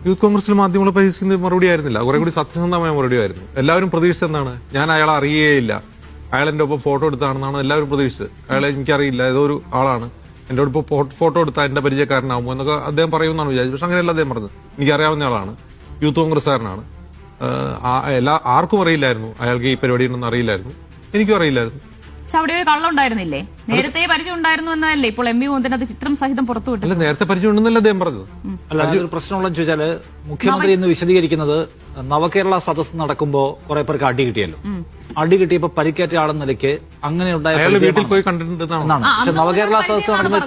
Youth കോൺഗ്രസിൽ മാധ്യമങ്ങളെ പരിഹസിക്കുന്നത് മറുപടി ആയിരുന്നില്ല, കുറെ കൂടി സത്യസന്ധമായ മറുപടി ആയിരുന്നു. എല്ലാവരും പ്രതീക്ഷിച്ചത് എന്താണ്? ഞാൻ അയാളെ അറിയുകയില്ല, അയാൾ എന്റെ ഒപ്പം ഫോട്ടോ എടുത്താണെന്നാണ് എല്ലാവരും പ്രതീക്ഷിച്ചത്. അയാളെ എനിക്കറിയില്ല, ഏതോ ഒരു ആളാണ് എന്റെ ഒപ്പം ഫോട്ടോ എടുത്താൽ എന്റെ പരിചയക്കാരനാകുമോ എന്നൊക്കെ അദ്ദേഹം പറയുമെന്നാണ് വിചാരിച്ചത്. പക്ഷെ അങ്ങനെയല്ല അദ്ദേഹം പറഞ്ഞത്. എനിക്കറിയാവുന്ന ആളാണ്, യൂത്ത് കോൺഗ്രസ്സുകാരനാണ്. ആർക്കും അറിയില്ലായിരുന്നു അയാൾക്ക് ഈ പരിപാടി ഉണ്ടെന്ന് അറിയില്ലായിരുന്നു, എനിക്കും അറിയില്ലായിരുന്നു. പക്ഷെ അവിടെ ഒരു കള്ളുണ്ടായിരുന്നില്ലേ? നേരത്തെ പരിചയം ഉണ്ടായിരുന്നു എന്നല്ലേ ഇപ്പോൾ എം വി ഗോവിന്ദൻ അത് ചിത്രം സഹിതം പുറത്തുവിട്ടു? അല്ല, നേരത്തെ പരിചയം ഉണ്ടെന്നല്ല അദ്ദേഹം പറഞ്ഞത്. അല്ല, അതൊരു പ്രശ്നമുള്ളതെന്ന് ചോദിച്ചാല് മുഖ്യമന്ത്രി ഇന്ന് വിശദീകരിക്കുന്നത് നവകേരള സദസ്സ് നടക്കുമ്പോ കുറെ പേർക്ക് അടി കിട്ടിയല്ലോ. അടി കിട്ടിയപ്പോ പരിക്കേറ്റ ആളെന്ന നിലയ്ക്ക് അങ്ങനെ ഉണ്ടായ വീട്ടിൽ പോയി കണ്ടിട്ടുണ്ടെന്നാണ്. പക്ഷെ നവകേരള സദസ്സ് നടന്നത്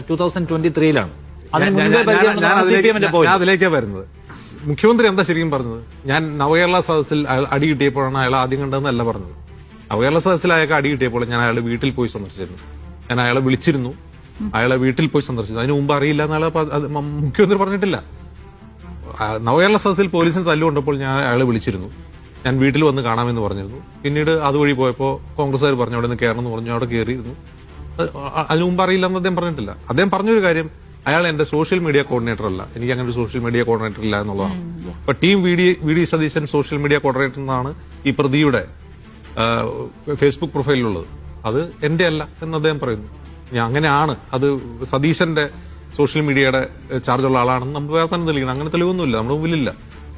2023-ലാണ്. ഞാൻ അതിലേക്കാ വരുന്നത്. മുഖ്യമന്ത്രി എന്താ ശരിക്കും പറഞ്ഞത്? ഞാൻ നവകേരള സദസ്സിൽ അടി കിട്ടിയപ്പോഴാണ് അയാൾ ആദ്യം കണ്ടതെന്നല്ല പറഞ്ഞത്. നവകേരള സദസ്സിൽ അയാൾക്ക് അടി കിട്ടിയപ്പോൾ ഞാൻ അയാളെ വീട്ടിൽ പോയി സന്ദർശിച്ചിരുന്നു. ഞാൻ അയാളെ വിളിച്ചിരുന്നു, അയാളെ വീട്ടിൽ പോയി സന്ദർശിച്ചു. അതിന് മുമ്പ് അറിയില്ല എന്നാളെ മുഖ്യമന്ത്രി പറഞ്ഞിട്ടില്ല. നവകേരള സദസ്സിൽ പോലീസിന് തല്ലുകൊണ്ടപ്പോൾ ഞാൻ അയാളെ വിളിച്ചിരുന്നു, ഞാൻ വീട്ടിൽ വന്ന് കാണാമെന്ന് പറഞ്ഞിരുന്നു. പിന്നീട് അതുവഴി പോയപ്പോൾ കോൺഗ്രസ്സുകാർ പറഞ്ഞു അവിടെ നിന്ന് കയറണമെന്ന് പറഞ്ഞു, അവിടെ കയറിയിരുന്നു. അതിന് മുമ്പ് അറിയില്ല എന്ന് അദ്ദേഹം പറഞ്ഞിട്ടില്ല. അദ്ദേഹം പറഞ്ഞൊരു കാര്യം, അയാൾ എന്റെ സോഷ്യൽ മീഡിയ കോർഡിനേറ്റർ അല്ല, എനിക്ക് അങ്ങനെ ഒരു സോഷ്യൽ മീഡിയ കോർഡിനേറ്റർ ഇല്ല എന്നുള്ളതാണ്. അപ്പൊ team V D Satheesan social media coordinator എന്നാണ് ഈ പ്രതിയുടെ ഫേസ്ബുക്ക് പ്രൊഫൈലിലുള്ളത്. അത് എന്റെ അല്ല എന്ന് അദ്ദേഹം പറയുന്നു. ഞാൻ അങ്ങനെയാണ്, അത് സതീശന്റെ സോഷ്യൽ മീഡിയയുടെ ചാർജുള്ള ആളാണെന്ന് നമുക്ക് വേറെ തന്നെ തെളിയിക്കണം. അങ്ങനെ തെളിവൊന്നുമില്ല, നമ്മുടെ മുമ്പിലില്ല.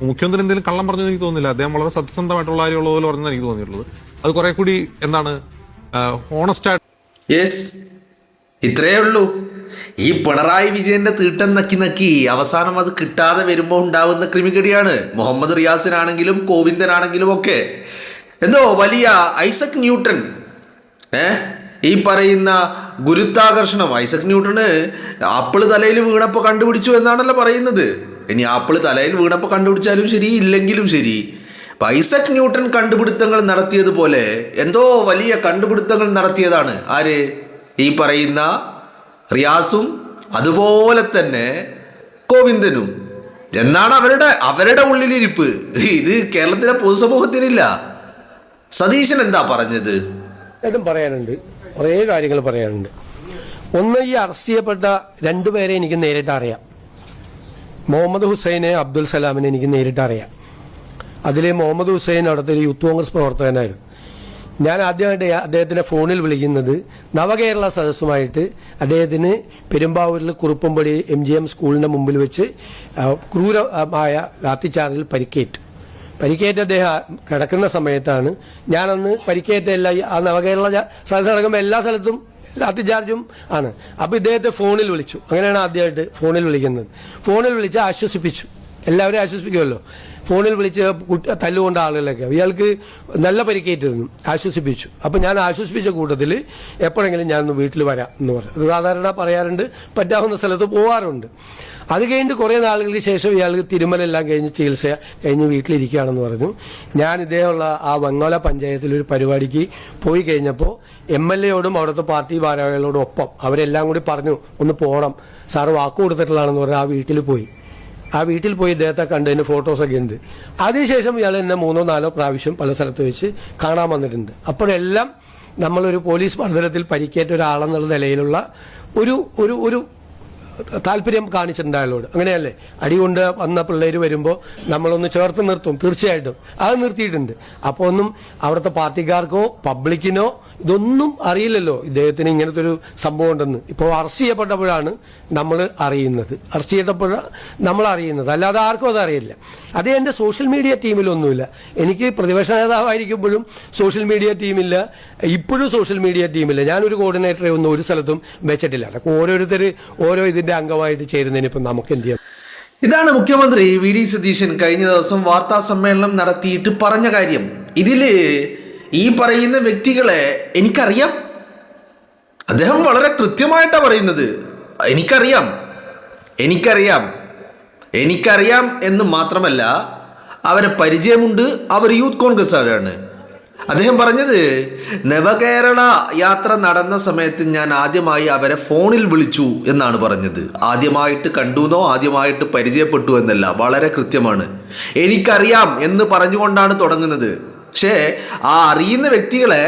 മുഖ്യമന്ത്രി എന്തെങ്കിലും കള്ളം പറഞ്ഞെന്ന് എനിക്ക് തോന്നുന്നില്ല. അദ്ദേഹം വളരെ സത്യസന്ധമായിട്ടുള്ള കാര്യമുള്ള പോലെ പറഞ്ഞെന്ന് എനിക്ക് തോന്നിയിട്ടുള്ളത്. അത് കുറെ കൂടി എന്താണ് ഹോണസ്റ്റ് ആയിട്ട്. യെസ്, ഇത്രയേ ഉള്ളൂ. ഈ പിണറായി വിജയന്റെ തീട്ടം നക്കി നക്കി അവസാനം അത് കിട്ടാതെ വരുമ്പോൾ ഉണ്ടാവുന്ന ക്രിമികടിയാണ്. മുഹമ്മദ് റിയാസിനാണെങ്കിലും ഗോവിന്ദനാണെങ്കിലും ഒക്കെ എന്തോ വലിയ ഐസക് ന്യൂട്ടൺ, ഈ പറയുന്ന ഗുരുത്വാകർഷണം ഐസക് ന്യൂട്ടണ് ആപ്പിള് തലയിൽ വീണപ്പോൾ കണ്ടുപിടിച്ചു എന്നാണല്ലോ പറയുന്നത്. ഇനി ആപ്പിള് തലയിൽ വീണപ്പോൾ കണ്ടുപിടിച്ചാലും ശരി, ഇല്ലെങ്കിലും ശരി, ഐസക് ന്യൂട്ടൺ കണ്ടുപിടുത്തങ്ങൾ നടത്തിയതുപോലെ എന്തോ വലിയ കണ്ടുപിടുത്തങ്ങൾ നടത്തിയതാണ് ആര്? ഈ പറയുന്ന റിയാസും അതുപോലെ തന്നെ ഗോവിന്ദനും എന്നാണ് അവരുടെ ഉള്ളിലിരിപ്പ്. ഇത് കേരളത്തിലെ പൊതുസമൂഹത്തിനില്ല. സതീശൻ എന്താ പറഞ്ഞത്? രണ്ടും പറയാനുണ്ട്, കുറേ കാര്യങ്ങൾ പറയാനുണ്ട്. ഒന്ന്, ഈ അറസ്റ്റ് ചെയ്യപ്പെട്ട രണ്ടുപേരെ എനിക്ക് നേരിട്ട് അറിയാം. മുഹമ്മദ് ഹുസൈനെ, അബ്ദുൽ സലാമിനെ എനിക്ക് നേരിട്ട് അറിയാം. അതിലെ മുഹമ്മദ് ഹുസൈൻ അവിടുത്തെ ഒരു യൂത്ത് കോൺഗ്രസ് പ്രവർത്തകനായിരുന്നു. ഞാൻ ആദ്യമായിട്ട് അദ്ദേഹത്തിനെ ഫോണിൽ വിളിക്കുന്നത് നവകേരള സദസ്സുമായിട്ട് അദ്ദേഹത്തിന് പെരുമ്പാവൂരിൽ കുറുപ്പമ്പടി MGM സ്കൂളിന്റെ മുമ്പിൽ വെച്ച് ക്രൂരമായ ലാത്തിച്ചാർജിൽ പരിക്കേറ്റ അദ്ദേഹം കിടക്കുന്ന സമയത്താണ്. ഞാനന്ന് പരിക്കേറ്റ ആ നവകേരള സദസ്സ് നടക്കുമ്പോൾ എല്ലാ സ്ഥലത്തും ലാത്തിചാർജും ആണ്. അപ്പൊ ഇദ്ദേഹത്തെ ഫോണിൽ വിളിച്ചു. അങ്ങനെയാണ് ആദ്യമായിട്ട് ഫോണിൽ വിളിക്കുന്നത്. ഫോണിൽ വിളിച്ച് ആശ്വസിപ്പിച്ചു. എല്ലാവരും ആശ്വസിപ്പിക്കുമല്ലോ. ഫോണിൽ വിളിച്ച് തല്ലുകൊണ്ട ആളുകളൊക്കെ ഇയാൾക്ക് നല്ല പരിക്കേറ്റിരുന്നു, ആശ്വസിപ്പിച്ചു. അപ്പൊ ഞാൻ ആശ്വസിപ്പിച്ച കൂട്ടത്തിൽ എപ്പോഴെങ്കിലും ഞാനൊന്ന് വീട്ടിൽ വരാം എന്ന് പറഞ്ഞു. അത് സാധാരണ പറയാറുണ്ട്, പറ്റാവുന്ന സ്ഥലത്ത് പോവാറുണ്ട്. അത് കഴിഞ്ഞിട്ട് കുറെ നാളുകൾക്ക് ശേഷം ഇയാൾക്ക് തിരുമലെല്ലാം കഴിഞ്ഞ് ചികിത്സ കഴിഞ്ഞ് വീട്ടിലിരിക്കുകയാണെന്ന് പറഞ്ഞു. ഞാൻ ഇതേയുള്ള ആ വെങ്ങോല പഞ്ചായത്തിലൊരു പരിപാടിക്ക് പോയി കഴിഞ്ഞപ്പോൾ MLA-യോടും അവിടുത്തെ പാർട്ടി ഭാരവാഹികളോടും ഒപ്പം അവരെല്ലാം കൂടി പറഞ്ഞു ഒന്ന് പോകണം, സാറ് വാക്ക് കൊടുത്തിട്ടുള്ളതാണെന്ന് പറഞ്ഞ് ആ വീട്ടിൽ പോയി ഇദ്ദേഹത്തെ കണ്ടതിന് ഫോട്ടോസൊക്കെ ഉണ്ട്. അതിനുശേഷം ഇയാൾ എന്നെ 3-4 പ്രാവശ്യം പല സ്ഥലത്ത് വെച്ച് കാണാൻ വന്നിട്ടുണ്ട്. അപ്പോഴെല്ലാം നമ്മളൊരു പോലീസ് മർദ്ദനത്തിൽ പരിക്കേറ്റ ഒരാളെന്നുള്ള നിലയിലുള്ള ഒരു താല്പര്യം കാണിച്ചിട്ടുണ്ട് അയാളോട്. അങ്ങനെയല്ലേ? അടികൊണ്ട് വന്ന പിള്ളേർ വരുമ്പോൾ നമ്മളൊന്ന് ചേർത്ത് നിർത്തും, തീർച്ചയായിട്ടും അത് നിർത്തിയിട്ടുണ്ട്. അപ്പോൾ ഒന്നും അവിടുത്തെ പാർട്ടിക്കാർക്കോ പബ്ലിക്കിനോ ഇതൊന്നും അറിയില്ലല്ലോ ഇദ്ദേഹത്തിന് ഇങ്ങനത്തെ ഒരു സംഭവം ഉണ്ടെന്ന്. ഇപ്പോൾ അറസ്റ്റ് ചെയ്യപ്പെട്ടപ്പോഴാണ് നമ്മൾ അറിയുന്നത്. അല്ലാതെ ആർക്കും അത് അറിയില്ല. അത് എൻ്റെ സോഷ്യൽ മീഡിയ ടീമിലൊന്നുമില്ല. എനിക്ക് പ്രതിപക്ഷ നേതാവായിരിക്കുമ്പോഴും സോഷ്യൽ മീഡിയ ടീമില്ല, ഇപ്പോഴും സോഷ്യൽ മീഡിയ ടീമില്ല. ഞാനൊരു കോർഡിനേറ്ററെ ഒന്നും ഒരു സ്ഥലത്തും വെച്ചിട്ടില്ല. അതൊക്കെ ഓരോരുത്തർ ഓരോ ഇതിന്റെ അംഗമായിട്ട് ചേരുന്നതിന് ഇപ്പം നമുക്ക് എന്ത് ചെയ്യാം? ഇതാണ് മുഖ്യമന്ത്രി VD സതീശൻ കഴിഞ്ഞ ദിവസം വാർത്താ സമ്മേളനം നടത്തിയിട്ട് പറഞ്ഞ കാര്യം. ഇതില് ഈ പറയുന്ന വ്യക്തികളെ എനിക്കറിയാം. അദ്ദേഹം വളരെ കൃത്യമായിട്ടാണ് പറയുന്നത്. എനിക്കറിയാം എന്ന് മാത്രമല്ല അവരെ പരിചയമുണ്ട്, അവർ യൂത്ത് കോൺഗ്രസ്സുകാരാണ്. അദ്ദേഹം പറഞ്ഞത് നവകേരള യാത്ര നടന്ന സമയത്ത് ഞാൻ ആദ്യമായി അവരെ ഫോണിൽ വിളിച്ചു എന്നാണ് പറഞ്ഞത്. ആദ്യമായിട്ട് കണ്ടുവെന്നോ ആദ്യമായിട്ട് പരിചയപ്പെട്ടു എന്നല്ല, വളരെ കൃത്യമാണ്. എനിക്കറിയാം എന്ന് പറഞ്ഞുകൊണ്ടാണ് തുടങ്ങുന്നത്. പക്ഷേ ആ അറിയുന്ന വ്യക്തികളെ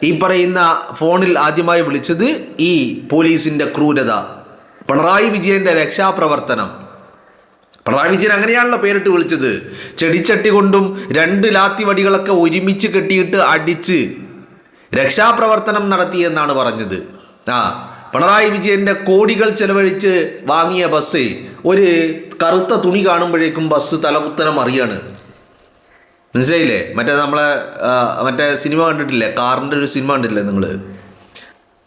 ഈ പറയുന്ന ഫോണിൽ ആദ്യമായി വിളിച്ചത് ഈ പോലീസിന്റെ ക്രൂരത, പിണറായി വിജയന്റെ രക്ഷാപ്രവർത്തനം, പിണറായി വിജയൻ അങ്ങനെയാണല്ലോ പേരിട്ട് വിളിച്ചത്. ചെടിച്ചട്ടി കൊണ്ടും 2 ലാത്തി വടികളൊക്കെ ഒരുമിച്ച് കെട്ടിയിട്ട് അടിച്ച് രക്ഷാപ്രവർത്തനം നടത്തി എന്നാണ് പറഞ്ഞത്. പിണറായി വിജയന്റെ കോടികൾ ചെലവഴിച്ച് വാങ്ങിയ ബസ് ഒരു കറുത്ത തുണി കാണുമ്പോഴേക്കും ബസ് തലകുത്തനെ മറിയാണ്. മനസ്സിലായില്ലേ? മറ്റേ സിനിമ കണ്ടിട്ടില്ലേ? കാറിൻ്റെ ഒരു സിനിമ കണ്ടിട്ടില്ലേ നിങ്ങൾ?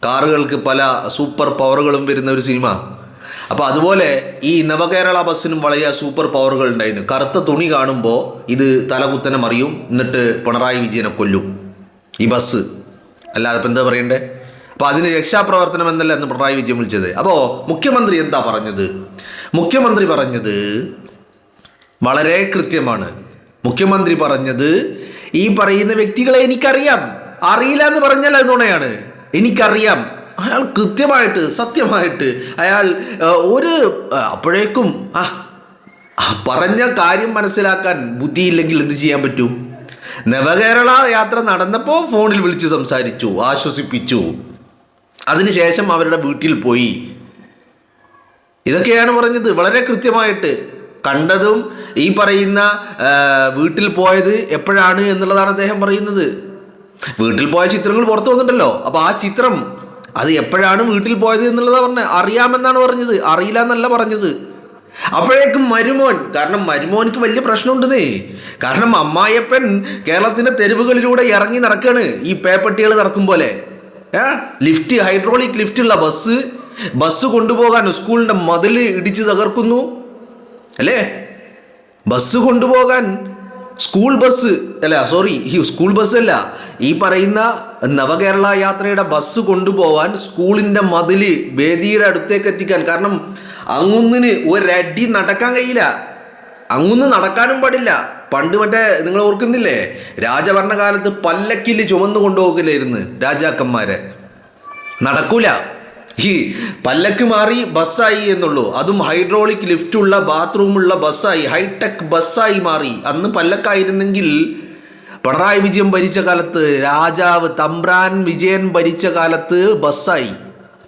കാറുകൾക്ക് പല സൂപ്പർ പവറുകളും വരുന്ന ഒരു സിനിമ. അപ്പോൾ അതുപോലെ ഈ നവകേരള ബസ്സിനും വളരെ സൂപ്പർ പവറുകൾ ഉണ്ടായിരുന്നു. കറുത്ത തുണി കാണുമ്പോൾ ഇത് തലകുത്തനെ മറിയും, എന്നിട്ട് പിണറായി വിജയനെ കൊല്ലും ഈ ബസ്. അല്ലാതെ ഇപ്പം എന്താ പറയണ്ടേ? അപ്പോൾ അതിന് രക്ഷാപ്രവർത്തനം എന്നല്ല എന്ന് പിണറായി വിജയൻ വിളിച്ചത്. അപ്പോൾ മുഖ്യമന്ത്രി എന്താ പറഞ്ഞത്? മുഖ്യമന്ത്രി പറഞ്ഞത് വളരെ കൃത്യമാണ്. മുഖ്യമന്ത്രി പറഞ്ഞത്, ഈ പറയുന്ന വ്യക്തികളെ എനിക്കറിയാം, അറിയില്ല എന്ന് പറഞ്ഞാൽ അത് നുണയാണ്. എനിക്കറിയാം. അയാൾ കൃത്യമായിട്ട് സത്യമായിട്ട് അയാൾ അപ്പോഴേക്കും പറഞ്ഞ കാര്യം മനസ്സിലാക്കാൻ ബുദ്ധിയില്ലെങ്കിൽ എന്ത് ചെയ്യാൻ പറ്റും? നവകേരള യാത്ര നടന്നപ്പോൾ ഫോണിൽ വിളിച്ച് സംസാരിച്ചു, ആശ്വസിപ്പിച്ചു. അതിനുശേഷം അവരുടെ വീട്ടിൽ പോയി. ഇതൊക്കെയാണ് പറഞ്ഞത് വളരെ കൃത്യമായിട്ട്. കണ്ടതും ഈ പറയുന്ന വീട്ടിൽ പോയത് എപ്പോഴാണ് എന്നുള്ളതാണ് അദ്ദേഹം പറയുന്നത്. വീട്ടിൽ പോയ ചിത്രങ്ങൾ പുറത്തു വന്നിട്ടുണ്ടല്ലോ. അപ്പോൾ ആ ചിത്രം അത് എപ്പോഴാണ് വീട്ടിൽ പോയത് എന്നുള്ളതാണ് പറഞ്ഞത്. അറിയാമെന്നാണ് പറഞ്ഞത്, അറിയില്ല എന്നല്ല പറഞ്ഞത്. അപ്പോഴേക്കും മരുമോൻ, കാരണം മരുമോനിക്ക് വലിയ പ്രശ്നമുണ്ടെന്നേ. കാരണം അമ്മായിയപ്പൻ കേരളത്തിൻ്റെ തെരുവുകളിലൂടെ ഇറങ്ങി നടക്കുകയാണ് ഈ പേപ്പട്ടികൾ നടക്കും പോലെ. ലിഫ്റ്റ്, ഹൈഡ്രോളിക് ലിഫ്റ്റുള്ള ബസ് കൊണ്ടുപോകാൻ സ്കൂളിൻ്റെ മതിൽ ഇടിച്ച് തകർക്കുന്നു അല്ലേ? ബസ് കൊണ്ടുപോകാൻ സ്കൂൾ ബസ്സല്ല, ഈ പറയുന്ന നവകേരള യാത്രയുടെ ബസ് കൊണ്ടുപോകാൻ സ്കൂളിൻ്റെ മതിൽ വേദിയുടെ അടുത്തേക്ക് എത്തിക്കാൻ. കാരണം അങ്ങുന്നിന് ഒരടി നടക്കാൻ കഴിയില്ല, അങ്ങുന്ന് നടക്കാനും പാടില്ല. പണ്ട് നിങ്ങൾ ഓർക്കുന്നില്ലേ, രാജഭരണകാലത്ത് പല്ലക്കിൽ ചുമന്നു കൊണ്ടുപോകില്ലായിരുന്നു രാജാക്കന്മാരെ. നടക്കൂല. ഈ പല്ലക്ക് മാറി ബസ്സായി എന്നുള്ളൂ. അതും ഹൈഡ്രോളിക് ലിഫ്റ്റുള്ള ബാത്റൂമുള്ള ബസ്സായി, ഹൈടെക് ബസ്സായി മാറി. അന്ന് പല്ലക്കായിരുന്നെങ്കിൽ പിണറായി വിജയൻ ഭരിച്ച കാലത്ത്, രാജാവ് തമ്പ്രാൻ വിജയൻ ഭരിച്ച കാലത്ത് ബസ്സായി.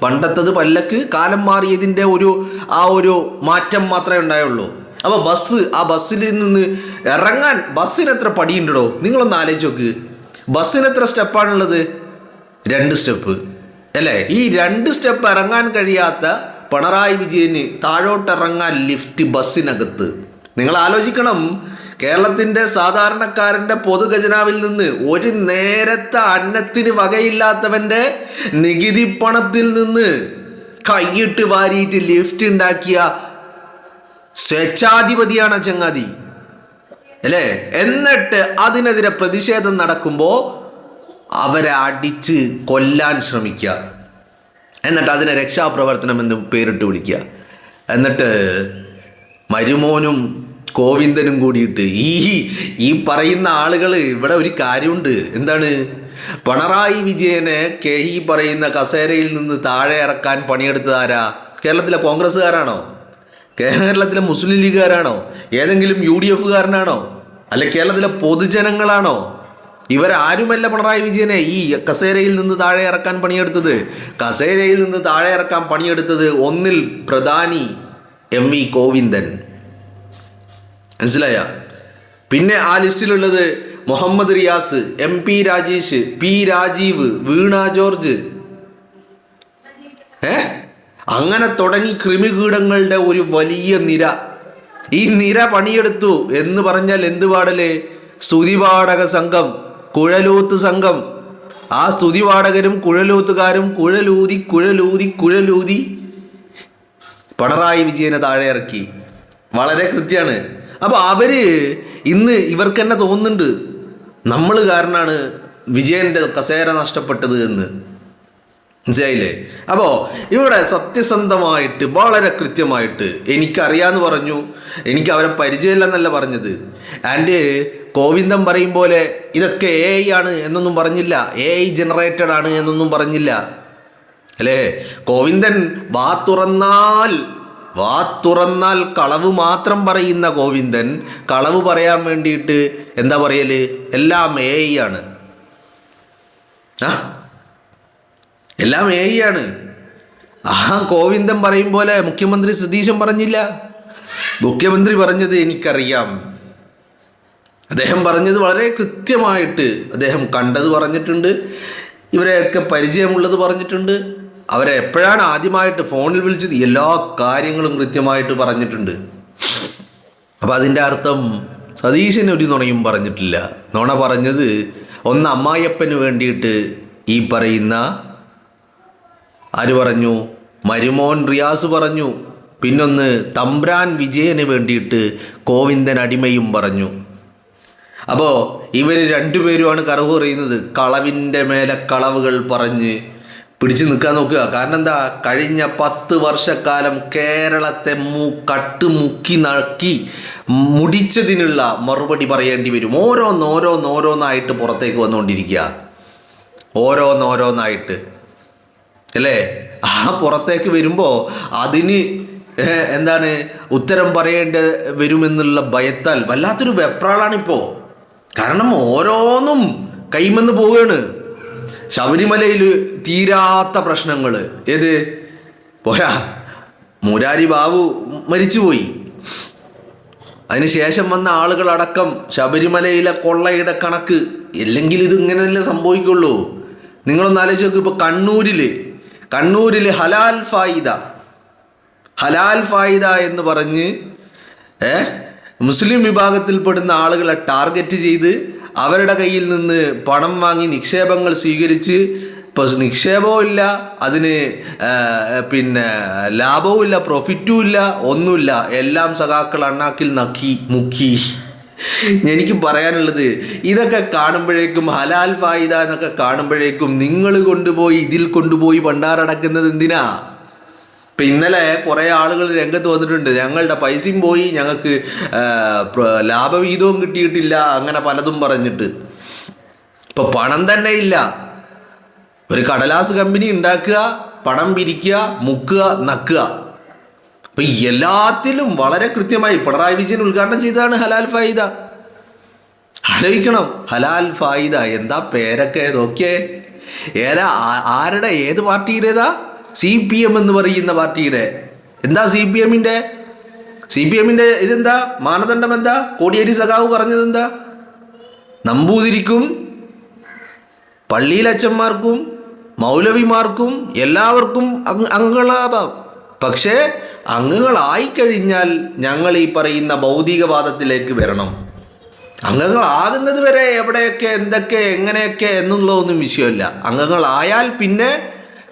പണ്ടത്തത് പല്ലക്ക്, കാലം മാറിയതിൻ്റെ ഒരു മാറ്റം മാത്രമേ ഉണ്ടായുള്ളൂ. അപ്പോൾ ആ ബസ്സിൽ നിന്ന് ഇറങ്ങാൻ ബസ്സിന് എത്ര പടിയുണ്ടോ നിങ്ങളൊന്ന് ആലോചിച്ച് നോക്ക്. ബസ്സിന് എത്ര സ്റ്റെപ്പാണുള്ളത്? 2 സ്റ്റെപ്പ് അല്ലേ? ഈ 2 സ്റ്റെപ്പ് ഇറങ്ങാൻ കഴിയാത്ത പിണറായി വിജയന് താഴോട്ടിറങ്ങാൻ ലിഫ്റ്റ് ബസ്സിനകത്ത്. നിങ്ങൾ ആലോചിക്കണം, കേരളത്തിൻ്റെ സാധാരണക്കാരൻ്റെ പൊതുഖജനാവിൽ നിന്ന് ഒരു നേരത്തെ അന്നത്തിന് വകയില്ലാത്തവൻ്റെ നികുതി പണത്തിൽ നിന്ന് കൈയിട്ട് വാരിയിട്ട് ലിഫ്റ്റ് ഉണ്ടാക്കിയ സ്വേച്ഛാധിപതിയാണ് ചങ്ങാതി അല്ലേ? എന്നിട്ട് അതിനെതിരെ പ്രതിഷേധം നടക്കുമ്പോൾ അവരെ അടിച്ച് കൊല്ലാൻ ശ്രമിക്കുക, എന്നിട്ട് അതിനെ രക്ഷാപ്രവർത്തനം എന്ന് പേരിട്ട് വിളിക്കുക. എന്നിട്ട് മരുമോനും ഗോവിന്ദനും കൂടിയിട്ട് ഈ പറയുന്ന ആളുകൾ, ഇവിടെ ഒരു കാര്യമുണ്ട്. എന്താണ്? പിണറായി വിജയനെ ഈ പറയുന്ന കസേരയിൽ നിന്ന് താഴെ ഇറക്കാൻ പണിയെടുത്തത് ആരാ? കേരളത്തിലെ കോൺഗ്രസ്സുകാരാണോ? കേരളത്തിലെ മുസ്ലിം ലീഗുകാരാണോ? ഏതെങ്കിലും UDF-കാരനാണോ? അല്ലെ കേരളത്തിലെ പൊതുജനങ്ങളാണോ? ഇവരാരുമല്ല പിണറായി വിജയനെ ഈ കസേരയിൽ നിന്ന് താഴെ ഇറക്കാൻ പണിയെടുത്തത്. കസേരയിൽ നിന്ന് താഴെ ഇറക്കാൻ പണിയെടുത്തത് ഒന്നിൽ പ്രധാനി MV ഗോവിന്ദൻ. മനസ്സിലായ? പിന്നെ ആ ലിസ്റ്റിലുള്ളത് മുഹമ്മദ് റിയാസ്, MP രാജേഷ്, P രാജീവ്, വീണ ജോർജ്, അങ്ങനെ തുടങ്ങി ക്രിമികീടങ്ങളുടെ ഒരു വലിയ നിര. ഈ നിര പണിയെടുത്തു എന്ന് പറഞ്ഞാൽ എന്ത് പാടല്? സ്തുതിപാഠക സംഘം, കുഴലൂത്ത് സംഘം. ആ സ്തുതിപാഠകരും കുഴലൂത്തുകാരും കുഴലൂതി പിണറായി വിജയനെ താഴെ ഇറക്കി. വളരെ കൃത്യമാണ്. അപ്പോൾ ഇന്ന് ഇവർക്ക് തന്നെ തോന്നുന്നുണ്ട് നമ്മൾ കാരണമാണ് വിജയൻ്റെ കസേര നഷ്ടപ്പെട്ടത് എന്ന്. മനസ്സിലായില്ലേ? അപ്പോൾ ഇവിടെ സത്യസന്ധമായിട്ട് വളരെ കൃത്യമായിട്ട് എനിക്കറിയാമെന്ന് പറഞ്ഞു. എനിക്ക് അവരെ പരിചയമില്ലെന്നല്ല പറഞ്ഞത്. ആൻഡ് ഗോവിന്ദൻ പറയും പോലെ ഇതൊക്കെ AI ആണ് എന്നൊന്നും പറഞ്ഞില്ല, AI ജനറേറ്റഡ് ആണ് എന്നൊന്നും പറഞ്ഞില്ല അല്ലേ? ഗോവിന്ദൻ വാ തുറന്നാൽ കളവ് മാത്രം പറയുന്ന ഗോവിന്ദൻ കളവ് പറയാൻ വേണ്ടിയിട്ട് എന്താ പറയല്? എല്ലാം AI ആണ്. എല്ലാം AI ആണ്. ഗോവിന്ദൻ പറയും പോലെ മുഖ്യമന്ത്രി സതീശൻ പറഞ്ഞില്ല, മുഖ്യമന്ത്രി പറഞ്ഞത് എനിക്കറിയാം. അദ്ദേഹം പറഞ്ഞത് വളരെ കൃത്യമായിട്ട് അദ്ദേഹം കണ്ടത് പറഞ്ഞിട്ടുണ്ട്, ഇവരെയൊക്കെ പരിചയമുള്ളത് പറഞ്ഞിട്ടുണ്ട്, അവരെ എപ്പോഴാണ് ആദ്യമായിട്ട് ഫോണിൽ വിളിച്ചത് എല്ലാ കാര്യങ്ങളും കൃത്യമായിട്ട് പറഞ്ഞിട്ടുണ്ട്. അപ്പം അതിൻ്റെ അർത്ഥം സതീശൻ ഒരു നുണയും പറഞ്ഞിട്ടില്ല. നുണ പറഞ്ഞത് ഒന്ന് അമ്മായിയപ്പന് വേണ്ടിയിട്ട് ഈ പറയുന്ന ആര് പറഞ്ഞു, മരുമോൻ റിയാസ് പറഞ്ഞു, പിന്നൊന്ന് തമ്പ്രാൻ വിജയന് വേണ്ടിയിട്ട് ഗോവിന്ദൻ അടിമയും പറഞ്ഞു. അപ്പോൾ ഇവർ രണ്ടുപേരുമാണ് കറവ് പറയുന്നത്. കളവിൻ്റെ മേലെ കളവുകൾ പറഞ്ഞ് പിടിച്ചു നിൽക്കാൻ നോക്കുക. കാരണം എന്താ, കഴിഞ്ഞ 10 വർഷക്കാലം കേരളത്തെ മുക്കി നക്കി മുടിച്ചതിനുള്ള മറുപടി പറയേണ്ടി വരും. ഓരോന്നോരോന്നായിട്ട് പുറത്തേക്ക് വന്നുകൊണ്ടിരിക്കുക, ഓരോന്നോരോന്നായിട്ട് അല്ലേ. ആ പുറത്തേക്ക് വരുമ്പോൾ അതിന് എന്താണ് ഉത്തരം പറയേണ്ടി വരുമെന്നുള്ള ഭയത്താൽ വല്ലാത്തൊരു വെപ്രാളാണിപ്പോൾ. കാരണം ഓരോന്നും കൈമെന്ന് പോവുകയാണ്. ശബരിമലയിൽ തീരാത്ത പ്രശ്നങ്ങൾ, ഏത് പോരാ, മുരാരി ബാബു മരിച്ചുപോയി, അതിനുശേഷം വന്ന ആളുകളടക്കം ശബരിമലയിലെ കൊള്ളയുടെ കണക്ക്. ഇല്ലെങ്കിൽ ഇത് ഇങ്ങനെയല്ലേ സംഭവിക്കുള്ളൂ. നിങ്ങളൊന്ന് ആലോചിച്ച് നോക്ക്. ഇപ്പോൾ കണ്ണൂരിൽ ഹലാൽ ഫായിദ എന്ന് പറഞ്ഞ് മുസ്ലിം വിഭാഗത്തിൽപ്പെടുന്ന ആളുകളെ ടാർഗറ്റ് ചെയ്ത് അവരുടെ കയ്യിൽ നിന്ന് പണം വാങ്ങി നിക്ഷേപങ്ങൾ സ്വീകരിച്ച്, ഇപ്പോൾ നിക്ഷേപവും ഇല്ല, അതിന് പിന്നെ ലാഭവും ഇല്ല, പ്രോഫിറ്റും ഇല്ല, ഒന്നുമില്ല, എല്ലാം സഖാക്കൾ അണ്ണാക്കിൽ മുക്കി. എനിക്ക് പറയാനുള്ളത്, ഇതൊക്കെ കാണുമ്പോഴേക്കും ഹലാൽ ഫായിദ എന്നൊക്കെ കാണുമ്പോഴേക്കും നിങ്ങൾ ഇതിൽ കൊണ്ടുപോയി ഭണ്ഡാരടക്കുന്നത് എന്തിനാ? ഇപ്പം ഇന്നലെ കുറേ ആളുകൾ രംഗത്ത് വന്നിട്ടുണ്ട്, ഞങ്ങളുടെ പൈസയും പോയി, ഞങ്ങൾക്ക് ലാഭവിഹിതവും കിട്ടിയിട്ടില്ല, അങ്ങനെ പലതും പറഞ്ഞിട്ട്. ഇപ്പം പണം തന്നെ ഇല്ല. ഒരു കടലാസ് കമ്പനി ഉണ്ടാക്കുക, പണം പിരിക്കുക, മുക്കുക, നക്കുക. അപ്പം എല്ലാത്തിലും വളരെ കൃത്യമായി പിണറായി വിജയൻ ഉദ്ഘാടനം ചെയ്തതാണ് ഹലാൽ ഫായിദ. ആലോചിക്കണം, ഹലാൽ ഫായിദ എന്താ പേരൊക്കെ നോക്കിയേ. ആരുടെ, ഏത് പാർട്ടിയുടേതാ? CPM എന്ന് പറയുന്ന പാർട്ടിയുടെ. എന്താ CPM-ന്റെ ഇതെന്താ മാനദണ്ഡം? എന്താ കോടിയേരി സഖാവ് പറഞ്ഞത്? എന്താ നമ്പൂതിരിക്കും പള്ളിയിലച്ചന്മാർക്കും മൗലവിമാർക്കും എല്ലാവർക്കും അംഗങ്ങളാവാം, പക്ഷേ അംഗങ്ങളായിക്കഴിഞ്ഞാൽ ഞങ്ങൾ ഈ പറയുന്ന ഭൗതികവാദത്തിലേക്ക് വരണം. അംഗങ്ങളാകുന്നത് വരെ എവിടെയൊക്കെ എന്തൊക്കെ എങ്ങനെയൊക്കെ എന്നുള്ളതൊന്നും വിഷയമല്ല. അംഗങ്ങളായാൽ പിന്നെ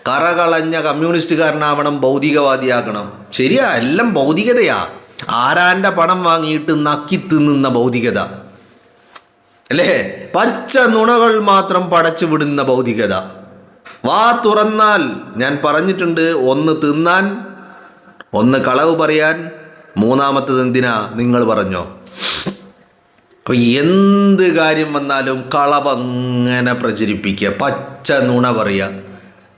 കറകളഞ്ഞ കമ്മ്യൂണിസ്റ്റുകാരനാവണം, ഭൗതികവാദിയാകണം. ശരിയാ, എല്ലാം ഭൗതികതയാ. ആരാൻ്റെ പണം വാങ്ങിയിട്ട് നക്കി തിന്നുന്ന ഭൗതികത അല്ലേ? പച്ച നുണകൾ മാത്രം പടച്ചു വിടുന്ന ഭൗതികത. വാ തുറന്നാൽ ഞാൻ പറഞ്ഞിട്ടുണ്ട്, ഒന്ന് തിന്നാൻ, ഒന്ന് കളവ് പറയാൻ, മൂന്നാമത്തത് എന്തിനാ നിങ്ങൾ പറഞ്ഞോ. അപ്പോൾ എന്ത് കാര്യം വന്നാലും കളവങ്ങനെ പ്രചരിപ്പിക്കുക, പച്ച നുണ പറയുക.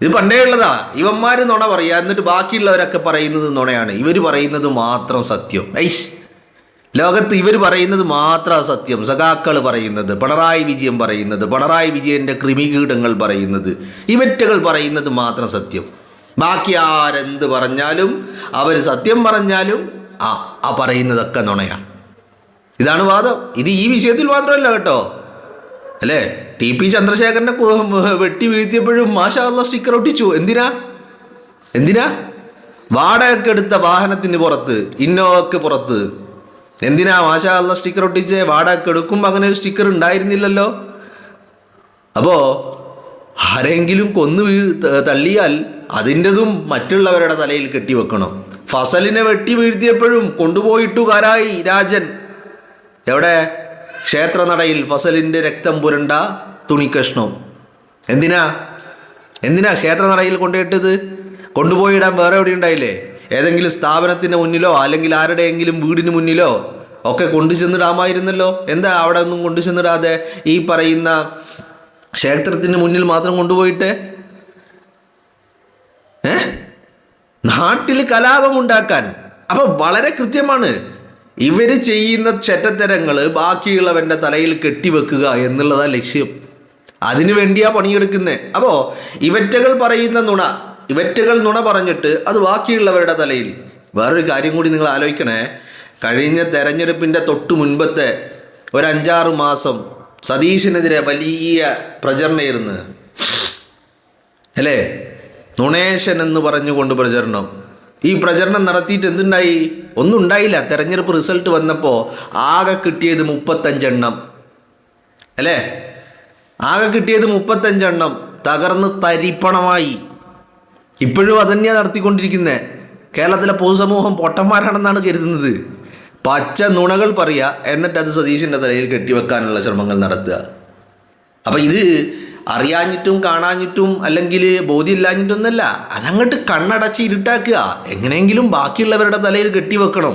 ഇത് പണ്ടേ ഉള്ളതാ. ഇവന്മാർ നുണ പറയുക, എന്നിട്ട് ബാക്കിയുള്ളവരൊക്കെ പറയുന്നത് നുണയാണ്, ഇവർ പറയുന്നത് മാത്രം സത്യം. ലോകത്ത് ഇവർ പറയുന്നത് മാത്രം സത്യം. സഖാക്കൾ പറയുന്നത്, പിണറായി വിജയൻ പറയുന്നത്, പിണറായി വിജയൻ്റെ ക്രിമികീടങ്ങൾ പറയുന്നത്, ഇവറ്റകൾ പറയുന്നത് മാത്രം സത്യം. ബാക്കി ആരെന്ത് പറഞ്ഞാലും, അവർ സത്യം പറഞ്ഞാലും ആ പറയുന്നതൊക്കെ നുണയാണ്. ഇതാണ് വാദം. ഇത് ഈ വിഷയത്തിൽ മാത്രമല്ല കേട്ടോ, അല്ലേ? TP ചന്ദ്രശേഖരനെ വെട്ടി വീഴ്ത്തിയപ്പോഴും മാഷാ അല്ലാഹ് സ്റ്റിക്കർ ഒട്ടിച്ചു. എന്തിനാ? വാടകയ്ക്ക് എടുത്ത വാഹനത്തിന് പുറത്ത്, ഇന്നോവയ്ക്ക് പുറത്ത് എന്തിനാ മാഷാ അല്ലാഹ് സ്റ്റിക്കർ ഒട്ടിച്ചേ? വാടകയ്ക്ക് എടുക്കുമ്പോൾ അങ്ങനെ ഒരു സ്റ്റിക്കർ ഉണ്ടായിരുന്നില്ലല്ലോ. അപ്പോൾ ആരെങ്കിലും തള്ളിയാൽ അതിൻ്റെതും മറ്റുള്ളവരുടെ തലയിൽ കെട്ടിവെക്കണം. ഫസലിനെ വെട്ടി വീഴ്ത്തിയപ്പോഴും കൊണ്ടുപോയിട്ടുകാരായി രാജൻ. എവിടെ? ക്ഷേത്രനടയിൽ ഫസലിൻ്റെ രക്തം പുരണ്ട തുണിക്കഷ്ണം. എന്തിനാ ക്ഷേത്രനടയിൽ കൊണ്ടുപോയിട്ടത്? കൊണ്ടുപോയിടാൻ വേറെ എവിടെ ഉണ്ടായില്ലേ? ഏതെങ്കിലും സ്ഥാപനത്തിൻ്റെ മുന്നിലോ അല്ലെങ്കിൽ ആരുടെയെങ്കിലും വീടിന് മുന്നിലോ ഒക്കെ കൊണ്ടു ചെന്നിടാമായിരുന്നല്ലോ. എന്താ അവിടെ ഒന്നും കൊണ്ടു ചെന്നിടാതെ ഈ പറയുന്ന ക്ഷേത്രത്തിന് മുന്നിൽ മാത്രം കൊണ്ടുപോയിട്ട് നാട്ടിൽ കലാപമുണ്ടാക്കാൻ? അപ്പം വളരെ കൃത്യമാണ്, ഇവർ ചെയ്യുന്ന ചെറ്റത്തരങ്ങൾ ബാക്കിയുള്ളവൻ്റെ തലയിൽ കെട്ടിവെക്കുക എന്നുള്ളതാണ് ലക്ഷ്യം. അതിനു വേണ്ടിയാ പണിയെടുക്കുന്നത്. അപ്പോൾ ഇവറ്റകൾ പറയുന്ന ഇവറ്റകൾ നുണ പറഞ്ഞിട്ട് അത് ബാക്കിയുള്ളവരുടെ തലയിൽ. വേറൊരു കാര്യം കൂടി നിങ്ങൾ ആലോചിക്കണേ. കഴിഞ്ഞ തെരഞ്ഞെടുപ്പിൻ്റെ തൊട്ട് മുൻപത്തെ ഒരു 5-6 മാസം സതീശനെതിരെ വലിയ പ്രചരണമായിരുന്നു അല്ലേ? നുണേശൻ എന്ന് പറഞ്ഞുകൊണ്ട് പ്രചരണം. ഈ പ്രചരണം നടത്തിയിട്ട് എന്തുണ്ടായി? ഒന്നും ഉണ്ടായില്ല. തെരഞ്ഞെടുപ്പ് റിസൾട്ട് വന്നപ്പോൾ ആകെ കിട്ടിയത് 35 എണ്ണം അല്ലേ? ആകെ കിട്ടിയത് 35 എണ്ണം. തകർന്ന് തരിപ്പണമായി. ഇപ്പോഴും അതന്നെയാണ് നടത്തിക്കൊണ്ടിരിക്കുന്നത്. കേരളത്തിലെ പൊതുസമൂഹം പൊട്ടന്മാരാണെന്നാണ് കരുതുന്നത്. പച്ച നുണകൾ പറയുക, എന്നിട്ട് അത് സതീശൻ്റെ തലയിൽ കെട്ടിവെക്കാനുള്ള ശ്രമങ്ങൾ നടത്തുക. അപ്പം ഇത് അറിയാഞ്ഞിട്ടും കാണാഞ്ഞിട്ടും അല്ലെങ്കിൽ ബോധ്യമില്ലാഞ്ഞിട്ടൊന്നല്ല, അതങ്ങോട്ട് കണ്ണടച്ച് ഇരുട്ടാക്കുക. എങ്ങനെയെങ്കിലും ബാക്കിയുള്ളവരുടെ തലയിൽ കെട്ടിവെക്കണം,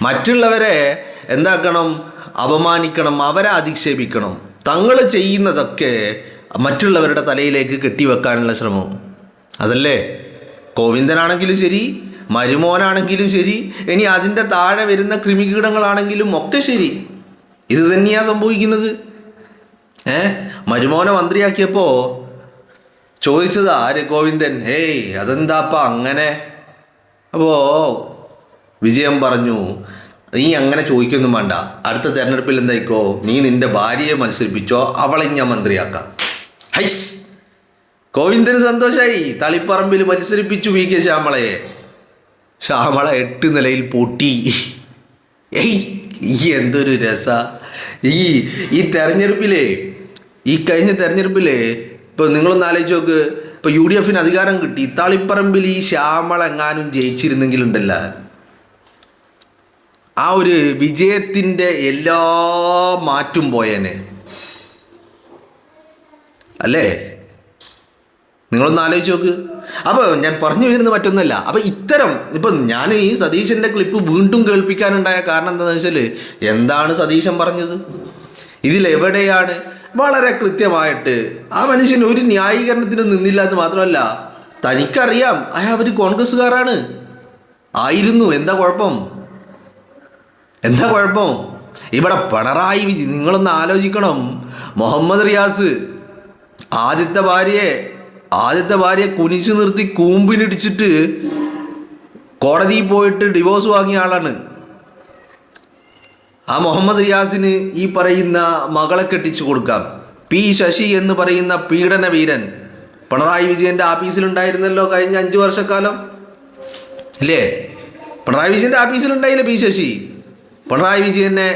മറ്റുള്ളവരെ എന്താക്കണം, അപമാനിക്കണം, അവരെ അധിക്ഷേപിക്കണം. തങ്ങൾ ചെയ്യുന്നതൊക്കെ മറ്റുള്ളവരുടെ തലയിലേക്ക് കെട്ടിവെക്കാനുള്ള ശ്രമം. അതല്ലേ ഗോവിന്ദനാണെങ്കിലും ശരി, മരുമോനാണെങ്കിലും ശരി, ഇനി അതിൻ്റെ താഴെ വരുന്ന കൃമികീടങ്ങളാണെങ്കിലും ഒക്കെ ശരി, ഇത് തന്നെയാണ് സംഭവിക്കുന്നത്. മരുമോനെ മന്ത്രിയാക്കിയപ്പോൾ ചോദിച്ചത് ആര്? ഗോവിന്ദൻ. അതെന്താപ്പ അങ്ങനെ? അപ്പോൾ വിജയൻ പറഞ്ഞു, നീ അങ്ങനെ ചോദിക്കൊന്നും വേണ്ട, അടുത്ത തെരഞ്ഞെടുപ്പിൽ എന്തായിക്കോ, നീ നിന്റെ ഭാര്യയെ മത്സരിപ്പിച്ചോ, അവളെ ഞാൻ മന്ത്രിയാക്കാം. ഹൈസ്, ഗോവിന്ദന് സന്തോഷമായി. തളിപ്പറമ്പിൽ മത്സരിപ്പിച്ചു VK ശ്യാമളയെ. ശ്യാമള 8 നിലയിൽ പൊട്ടി. എന്തൊരു രസ! ഈ തെരഞ്ഞെടുപ്പിലെ, ഈ കഴിഞ്ഞ തെരഞ്ഞെടുപ്പിലെ ഇപ്പോൾ നിങ്ങളൊന്ന് ആലോചിച്ച് നോക്ക്. ഇപ്പോൾ UDF അധികാരം കിട്ടി. തളിപ്പറമ്പിൽ ഈ ശ്യാമള എങ്ങാനും ജയിച്ചിരുന്നെങ്കിലുണ്ടല്ല, ആ ഒരു വിജയത്തിൻ്റെ എല്ലാ മാറ്റും പോയേനെ അല്ലേ? നിങ്ങളൊന്ന് ആലോചിച്ച് നോക്ക്. അപ്പോൾ ഞാൻ പറഞ്ഞു വരുന്നത് മറ്റൊന്നുമല്ല. അപ്പോൾ ഇപ്പം ഞാൻ ഈ സതീശൻ്റെ ക്ലിപ്പ് വീണ്ടും കേൾപ്പിക്കാനുണ്ടായ കാരണം എന്താണെന്ന് വെച്ചാൽ, എന്താണ് സതീശൻ പറഞ്ഞത്? ഇതിലെവിടെയാണ് വളരെ കൃത്യമായിട്ട് ആ മനുഷ്യൻ ഒരു ന്യായീകരണത്തിനും നിന്നില്ല എന്ന് മാത്രമല്ല, തനിക്കറിയാം അവർ കോൺഗ്രസ്സുകാരാണ് ആയിരുന്നു. എന്താ കുഴപ്പം? ഇവിടെ പിണറായി വിജയൻ, നിങ്ങളൊന്ന് ആലോചിക്കണം. മുഹമ്മദ് റിയാസ് ആദ്യത്തെ ഭാര്യയെ കുനിച്ചു നിർത്തി കൂമ്പിനിടിച്ചിട്ട് കോടതിയിൽ പോയിട്ട് ഡിവോഴ്സ് വാങ്ങിയ ആളാണ്. ആ മുഹമ്മദ് റിയാസിന് ഈ പറയുന്ന മകളെ കെട്ടിച്ചു കൊടുക്കാം. P. ശശി എന്ന് പറയുന്ന പീഡന വീരൻ പിണറായി വിജയൻ്റെ ആഫീസിലുണ്ടായിരുന്നല്ലോ കഴിഞ്ഞ 5 വർഷക്കാലം അല്ലേ? പിണറായി വിജയൻ്റെ ആഫീസിലുണ്ടായില്ലേ P. ശശി? പിണറായി വിജയനെ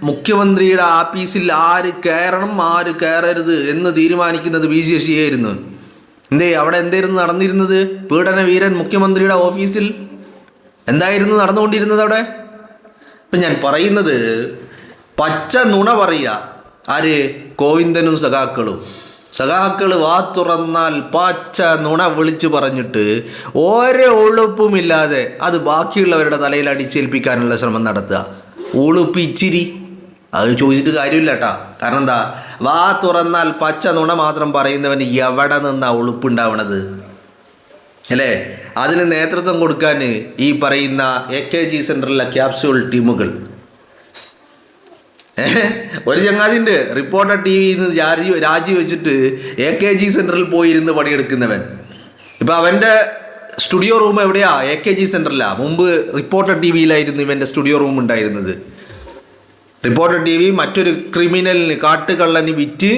മുഖ്യമന്ത്രിയുടെ ആഫീസിൽ ആര് കയറണം ആര് കയറരുത് എന്ന് തീരുമാനിക്കുന്നത് P. ശശിയായിരുന്നു. അവിടെ എന്തായിരുന്നു നടന്നിരുന്നത്? പീഡന വീരൻ മുഖ്യമന്ത്രിയുടെ ഓഫീസിൽ എന്തായിരുന്നു നടന്നുകൊണ്ടിരുന്നത് അവിടെ? ഇപ്പം ഞാൻ പറയുന്നത്, പച്ച നുണ പറയുക ആര്? ഗോവിന്ദനും സഖാക്കൾ വാ തുറന്നാൽ പച്ച നുണ വിളിച്ചു പറഞ്ഞിട്ട് ഓരോ ഉളുപ്പുമില്ലാതെ അത് ബാക്കിയുള്ളവരുടെ തലയിൽ അടിച്ചേൽപ്പിക്കാനുള്ള ശ്രമം നടത്തുക. ഉളുപ്പിച്ചിരി അത് ചോദിച്ചിട്ട് കാര്യമില്ല കേട്ടോ. കാരണം എന്താ? വാ തുറന്നാൽ പച്ച നുണ മാത്രം പറയുന്നവന് എവിടെ നിന്നാ ഉളുപ്പുണ്ടാവണത് അല്ലേ? അതിന് നേതൃത്വം കൊടുക്കാൻ ഈ പറയുന്ന AKG സെൻറ്ററിലെ ക്യാപ്സ്യൂൾ ടീമുകൾ. ഒരു ചങ്ങാതിൻ്റെ റിപ്പോർട്ടർ TV രാജിവെച്ചിട്ട് AKG സെൻറ്ററിൽ പോയിരുന്ന് പണിയെടുക്കുന്നവൻ. ഇപ്പം അവൻ്റെ സ്റ്റുഡിയോ റൂം എവിടെയാ? AKG സെൻറ്ററിലാണ്. മുമ്പ് റിപ്പോർട്ടർ TV-യിലായിരുന്നു ഇവൻ്റെ സ്റ്റുഡിയോ റൂം ഉണ്ടായിരുന്നത്. റിപ്പോർട്ടർ TV മറ്റൊരു ക്രിമിനലിന്, കാട്ടുകള്ളന് വിറ്റ്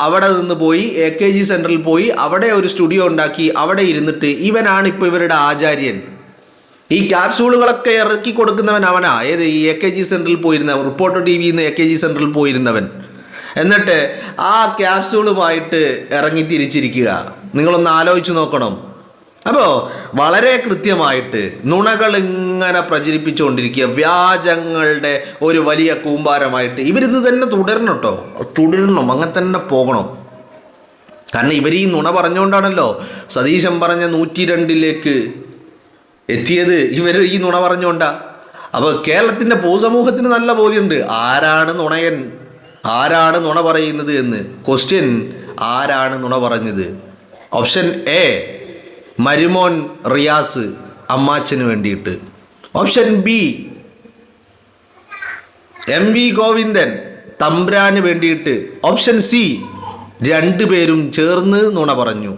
അവിടെ നിന്ന് പോയി AKG സെൻറ്ററിൽ പോയി അവിടെ ഒരു സ്റ്റുഡിയോ ഉണ്ടാക്കി അവിടെ ഇരുന്നിട്ട് ഇവനാണ് ഇപ്പോൾ ഇവരുടെ ആചാര്യൻ. ഈ ക്യാപ്സ്യൂളുകളൊക്കെ ഇറക്കി കൊടുക്കുന്നവൻ അവനാ. ഏത്? ഈ AKG സെൻറ്ററിൽ പോയിരുന്നവൻ, റിപ്പോർട്ടർ TV-ന്ന് AKG സെൻറ്ററിൽ പോയിരുന്നവൻ. എന്നിട്ട് ആ ക്യാപ്സ്യൂളുമായിട്ട് ഇറങ്ങി തിരിച്ചിരിക്കുക. നിങ്ങളൊന്ന് ആലോചിച്ച് നോക്കണം. അപ്പോൾ വളരെ കൃത്യമായിട്ട് നുണകൾ ഇങ്ങനെ പ്രചരിപ്പിച്ചുകൊണ്ടിരിക്കുക, വ്യാജങ്ങളുടെ ഒരു വലിയ കൂമ്പാരമായിട്ട്. ഇവരിത് തന്നെ തുടരണം, അങ്ങനെ തന്നെ പോകണം. കാരണം ഇവർ ഈ നുണ പറഞ്ഞുകൊണ്ടാണല്ലോ സതീശൻ പറഞ്ഞ 102-ലേക്ക് എത്തിയത്. ഇവർ ഈ നുണ പറഞ്ഞുകൊണ്ടാ. അപ്പോൾ കേരളത്തിൻ്റെ പൊതുസമൂഹത്തിന് നല്ല ബോധ്യമുണ്ട് ആരാണ് നുണയൻ, ആരാണ് നുണ പറയുന്നത് എന്ന്. ക്വസ്റ്റ്യൻ, ആരാണ് നുണ പറഞ്ഞത്? ഓപ്ഷൻ A, മരുമോൻ റിയാസ് അമ്മാച്ചന് വേണ്ടിയിട്ട്. ഓപ്ഷൻ B, MV ഗോവിന്ദൻ തമ്പ്രാന് വേണ്ടിയിട്ട്. ഓപ്ഷൻ C, 2 പേരും ചേർന്ന് നുണ പറഞ്ഞു.